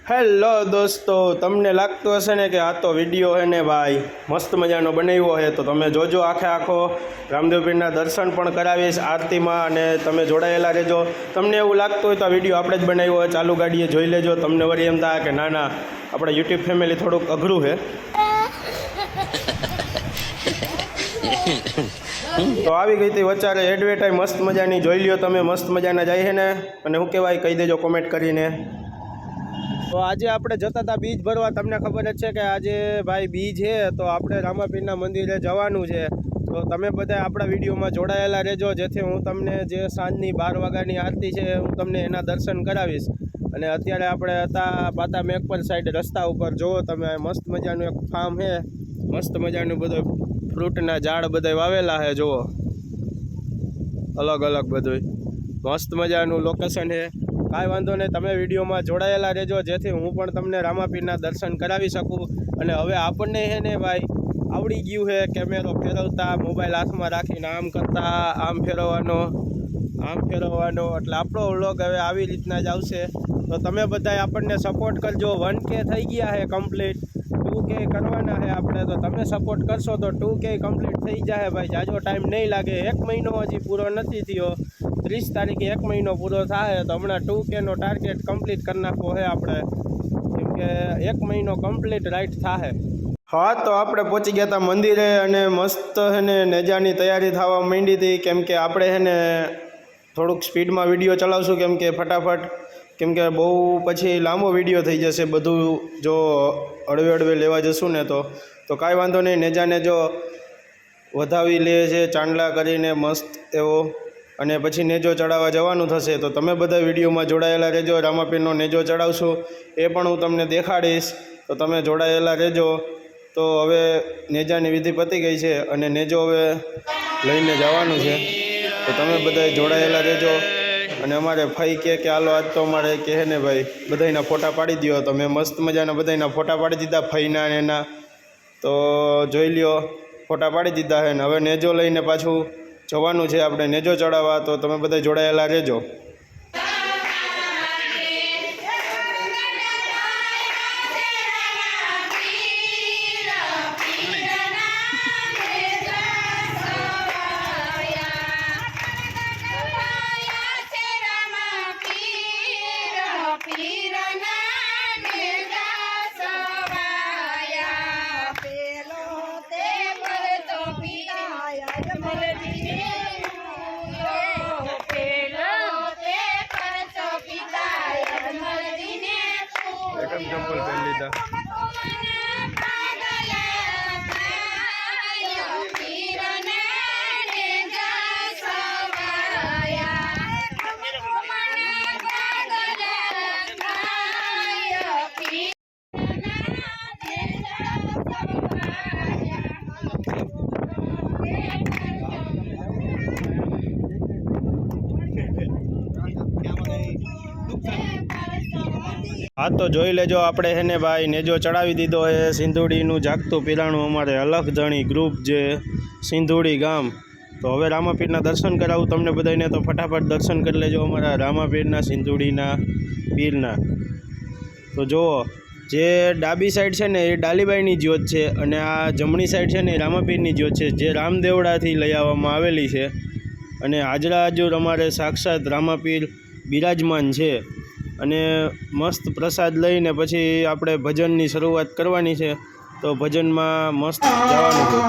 Hello દોસ્તો, તમને લાગતું હશે ને કે આ તો વિડીયો હે ને ભાઈ મસ્ત મજાનો બનાવ્યો છે, તો તમે જોજો આખો રામદેવ પીરના દર્શન પણ કરાવીશ આરતીમાં, અને તમે જોડાયેલા રહેજો। તમને એવું લાગતું હોય તો આ વિડીયો આપણે જ બનાવ્યો હોય, ચાલુ ગાડીએ જોઈ લેજો। તમને વળી એમ થાય કે ના ના આપણે યુટ્યુબ ફેમિલી થોડુંક અઘરું છે, તો આવી ગઈ હતી વચારે એડવર્ટાઈઝ મસ્ત મજાની જોઈ લ્યો તમે, મસ્ત મજાના જાય છે ને, અને શું કહેવાય કહી દેજો કોમેન્ટ કરીને। તો આજે આપણે જતા હતા બીજ ભરવા, તમને ખબર જ છે કે આજે ભાઈ બીજ છે, તો આપણે રામાપીરના મંદિરે જવાનું છે। તો તમે બધા આપણા વિડીયોમાં જોડાયેલા રહેજો, જેથી હું તમને જે સાંજની 12 વાગ્યાની આરતી છે હું તમને એના દર્શન કરાવીશ। અને અત્યારે આપણે હતા પાતા મેઘપર સાઈડ રસ્તા ઉપર, જુઓ તમે મસ્ત મજાનું એક ફાર્મ છે, મસ્ત મજાનું બધું ફ્રૂટના ઝાડ બધા વાવેલા છે, જુઓ અલગ અલગ બધું મસ્ત મજાનું લોકેશન છે। કાંઈ વાંધો નહીં, તમે વિડીયોમાં જોડાયેલા રહેજો, જેથી હું પણ તમને રામાપીરના દર્શન કરાવી શકું। અને હવે આપણને છે ને ભાઈ આવડી ગયું છે કેમેરો ફેરવતા, મોબાઈલ હાથમાં રાખીને આમ કરતા, આમ ફેરવવાનો, એટલે આપણો વ્લોગ હવે આવી રીતના જ આવશે। તો તમે બધાય આપણને સપોર્ટ કરજો। 1K થઈ ગયા છે કમ્પ્લીટ, 2K કરવાના છે આપણે, તો તમે સપોર્ટ કરશો તો 2K કમ્પ્લીટ થઈ જાય ભાઈ, જાજો ટાઈમ નહીં લાગે। 1 મહિનો હજી પૂરો નથી થયો, 30 તારીખે 1 મહિનો પૂરો થાય, તો હમણાં 2Kનો ટાર્ગેટ કમ્પ્લીટ કરી નાખવો છે આપણે, કેમ કે 1 મહિનો કમ્પ્લીટ રાઈટ થાય। હા, તો આપણે પહોંચી ગયા હતા મંદિરે, અને મસ્ત છે ને નેજાની તૈયારી થવા માંડી હતી, કેમ કે આપણે છે ને થોડુંક સ્પીડમાં વિડીયો ચલાવશું, કેમ કે ફટાફટ, કેમ કે બહુ પછી લાંબો વિડીયો થઈ જશે બધું જો અડવે લેવા જશું ને, તો કાંઈ વાંધો નહીં। નેજાને જો વધાવી લે છે ચાંદલા કરીને મસ્ત એવો, અને પછી નેજો ચડાવવા જવાનું થશે। તો તમે બધા વિડીયોમાં જોડાયેલા રહેજો, રામાપીરનો નેજો ચડાવશું એ પણ હું તમને દેખાડીશ, તો તમે જોડાયેલા રહેજો। તો હવે નેજાની વિધિ પતી ગઈ છે, અને નેજો હવે લઈને જવાનું છે, તો તમે બધા જોડાયેલા રહેજો। અને અમારે ફઈ કે હાલો આજ તો અમારે કહે ને ભાઈ બધાના ફોટા પાડી દો, તો મેં મસ્ત મજાના બધાના ફોટા પાડી દીધા ફઈના ને એના, તો જોઈ લ્યો ફોટા પાડી દીધા છે, ને હવે નેજો લઈને પાછું જવાનું છે આપણે નેજો ચડાવવા, તો તમે બધા જોડાયેલા રહેજો। चंपल पहन लीधा। हाँ, तो જોઈ લેજો આપણે હે ને ભાઈ નેજો ચડાવી દીધો છે। સિંધુડીનું જાગતું પીરાણું અમારે અલગ જણી ગ્રુપ જે સિંધુડી ગામ, તો હવે રામાપીરના દર્શન કરાવું તમને બધાને, તો ફટાફટ દર્શન કરી લેજો અમારા રામાપીરના સિંધુડીના પીરના। તો જુઓ જે ડાબી સાઈડ છે ને એ ડાલીબાઈની જ્યોત છે, અને આ જમણી સાઈડ છે ને એ રામાપીરની જ્યોત છે, જે રામદેવડાથી લઈ આવવામાં આવેલી છે। અને હાજરા હજુર અમારે સાક્ષાત રામાપીર બિરાજમાન છે, અને મસ્ત પ્રસાદ લઈને પછી આપણે ભજનની શરૂઆત કરવાની છે, તો ભજનમાં મસ્ત જવાનું છે।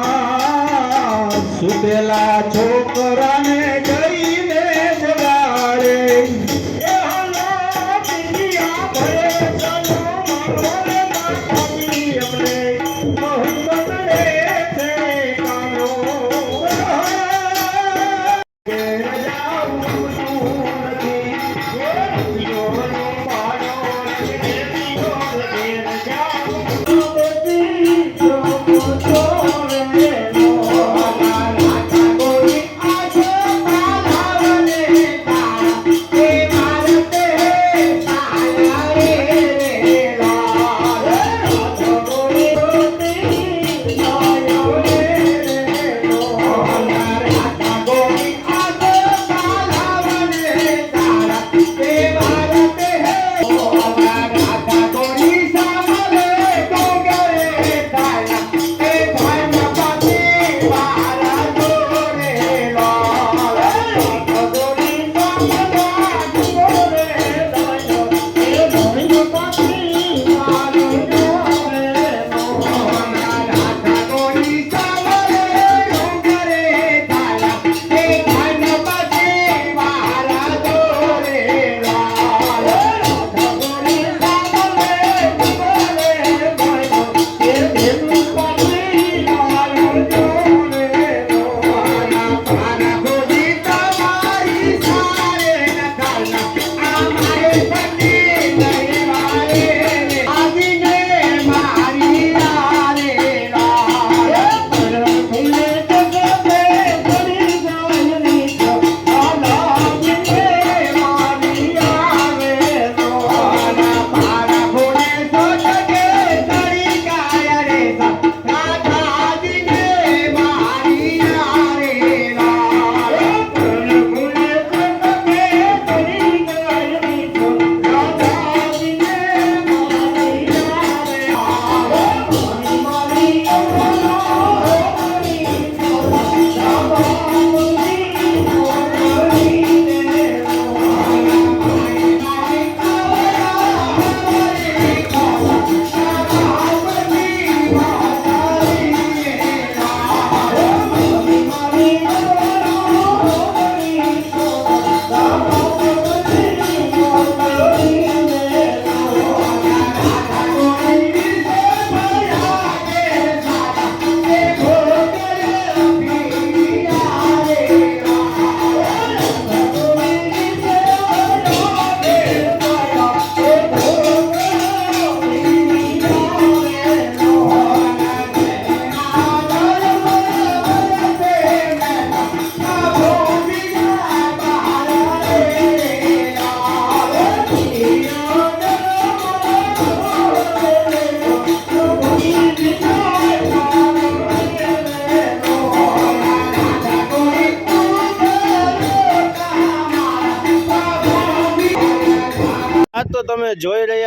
સુતેલા છોકરાને જઈને જગાડે,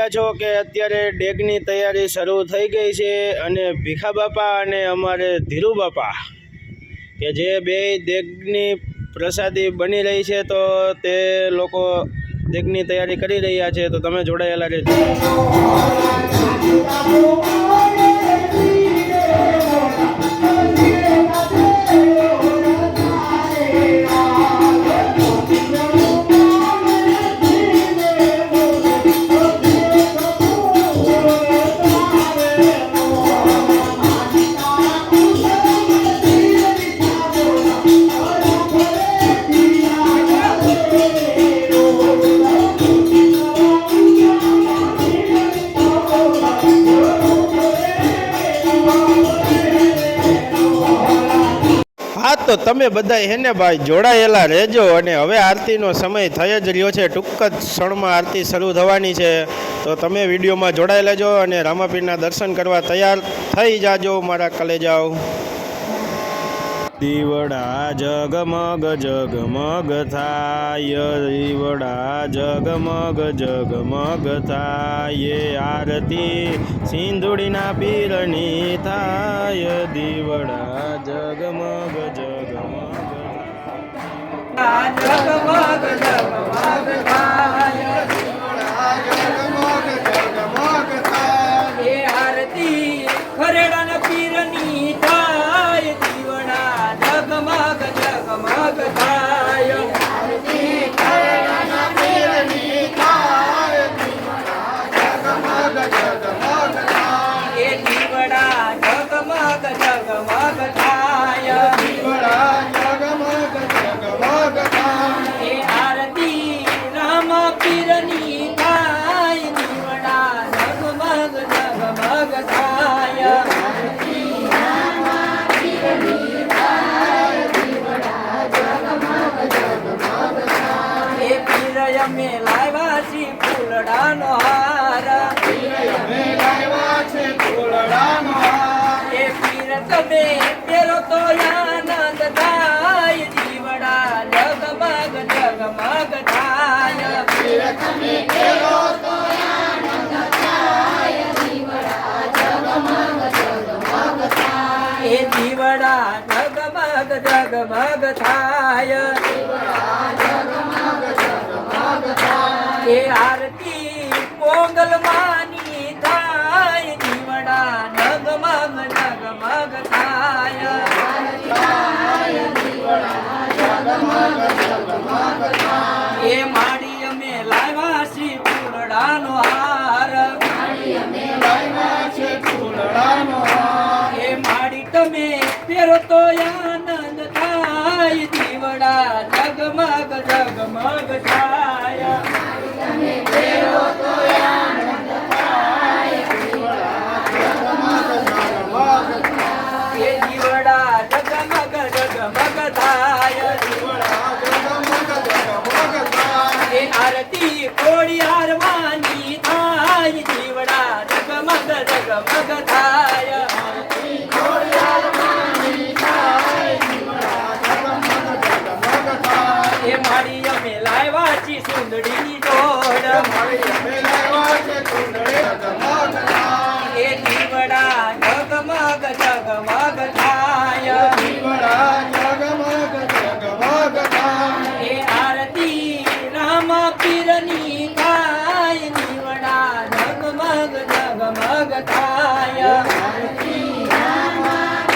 રહ્યા છો કે અત્યારે ડેગની તૈયારી શરૂ થઈ ગઈ છે અને ભીખા બાપા અને અમારે ધીરુ બાપા કે જે બે દેગની પ્રસાદી બની રહી છે તો તે લોકો દેગની તૈયારી કરી રહ્યા છે તો તમે જોડાયેલા રહેજો. તો તમે બધા હેને ભાઈ જોડાયેલા રહેજો અને હવે આરતીનો સમય થઈ જ રહ્યો છે. ટૂંક જ ક્ષણમાં આરતી શરૂ થવાની છે તો તમે વિડીયોમાં જોડાયેલા રહેજો અને રામાપીરના દર્શન કરવા તૈયાર થઈ જાજો મારા કલેજાઓ. દીવડા જગમગ જગમગ થાય, દીવડા જગમગ જગમગ થાય, આરતી સિંધુડીના પીરની થાય, દીવડા જગમગ જગમગ જગમગ જગમગ થાય, જગમગ જગમગ થાય, આરતી ખરેડાના પીરની થાય, દીવડા જગમગ જગમગ થાય, આરતી ખરેડાના પીરની થાય, દીવડા જગમગ જગમગ થાય, એ દીવડા જગમગ જગમગ થાય, દીવડા જગમગ જગમગ થાય, એ આરતી રામ પીરની થાય, દીવડા જગમગ જગમગ થાય, આરતી રામ પીરની થાય, દીવડા જગમગ જગમગ થાય, એ પીર અમે લાવ્યા છીએ ફૂલડાનો હાર, પીર અમે લાવ્યા છે ફૂલડાનો હાર, એ પીર તમે પહેરો તો આનંદ થાય, દીવડા જગમગ જગમગ થાય, પીર તમે પહેરો તો આનંદ થાય, દીવડા જગમગ જગમગ થાય, એ દીવડા જગમગ જગમગ થાય, દીવડા જગમગ જગમગ થાય, એ આરતી મોગલ માની થાય, દીવડા જગમગ જગમગ થાય, દીવડા જગમગ જગમગ થાય, એ માડી અમે લાવ્યા છીએ ફૂલડાનો હાર, માડી અમે લાવ્યા છે ફૂલડાનો હાર, એ માડી તમે પહેરો તો આનંદ થાય, દીવડા જગમગ જગમગ થાય, તમે પહેરો તો આનંદ થાય, દીવડા જગમગ જગમગ થાય, એ દીવડા જગમગ જગમગ થાય, દીવડા જગમગ જગમગ થાય, એ આરતી કોળી હારવાની થાય, દીવડા જગમગ જગમગ થાય, આરતી કોળી હારવાની થાય, દીવડા જગમગ જગમગ થાય, એ માડી અમે લાવ્યા છીએ સુંદડીની જોડ, માડી અમે લાવ્યા છે સુંદડી જગમગ થાય, એ દીવડા જગમગ જગમગ થાય, દીવડા જગમગ જગમગ થાય, એ આરતી રામ પીરની થાય, દીવડા જગમગ જગમગ થાય, આરતી રામ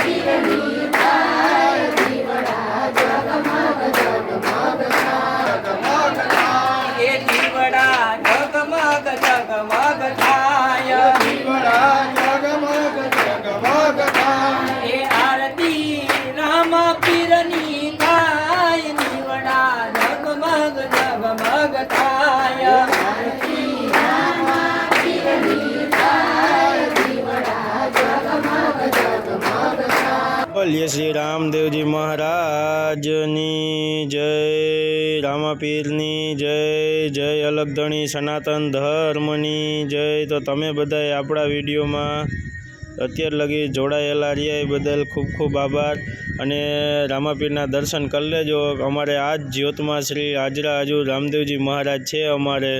પીરની થાય, દીવડા જગમગ જગમગ થાય, એ દીવડા જગમગ જગમગ થાય, દીવડા જગમગ જગમગ થાય, એ આરતી રામ પીરની થાય, દીવડા જગમગ જગમગ થાય, આરતી રામ પીરની થાય, દીવડા જગમગ જગમગ થાય. બોલીએ શ્રી રામદેવજી મહારાજની જય, રામાપીરની જય, જય અલગધણી સનાતન ધર્મની જય. તો તમે બધાએ આપણા વિડીયોમાં અત્યાર લગી જોડાયેલા રહ્યા એ બદલ ખૂબ ખૂબ આભાર અને રામાપીરના દર્શન કરી લેજો. અમારે આ જ જ્યોતમાં શ્રી હાજરા હજુર રામદેવજી મહારાજ છે અમારે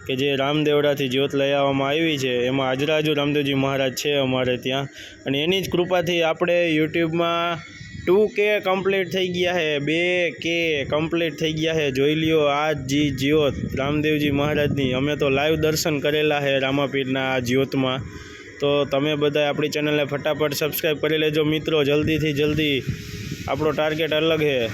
કે જે રામદેવડાથી જ્યોત લઈ આવવામાં આવી છે એમાં આજરાજુ રામદેવજી મહારાજ છે અમારે ત્યાં, અને એની જ કૃપાથી આપણે યુટ્યુબમાં 2K કમ્પ્લીટ થઈ ગયા છે, 2K કમ્પ્લીટ થઈ ગયા છે. જોઈ લ્યો આ જી જ્યોત રામદેવજી મહારાજની અમે તો લાઈવ દર્શન કરેલા છે રામાપીરના આ જ્યોતમાં. તો તમે બધા આપણી ચેનલને ફટાફટ સબસ્ક્રાઈબ કરી લેજો મિત્રો, જલ્દીથી જલ્દી. આપણો ટાર્ગેટ અલગ છે.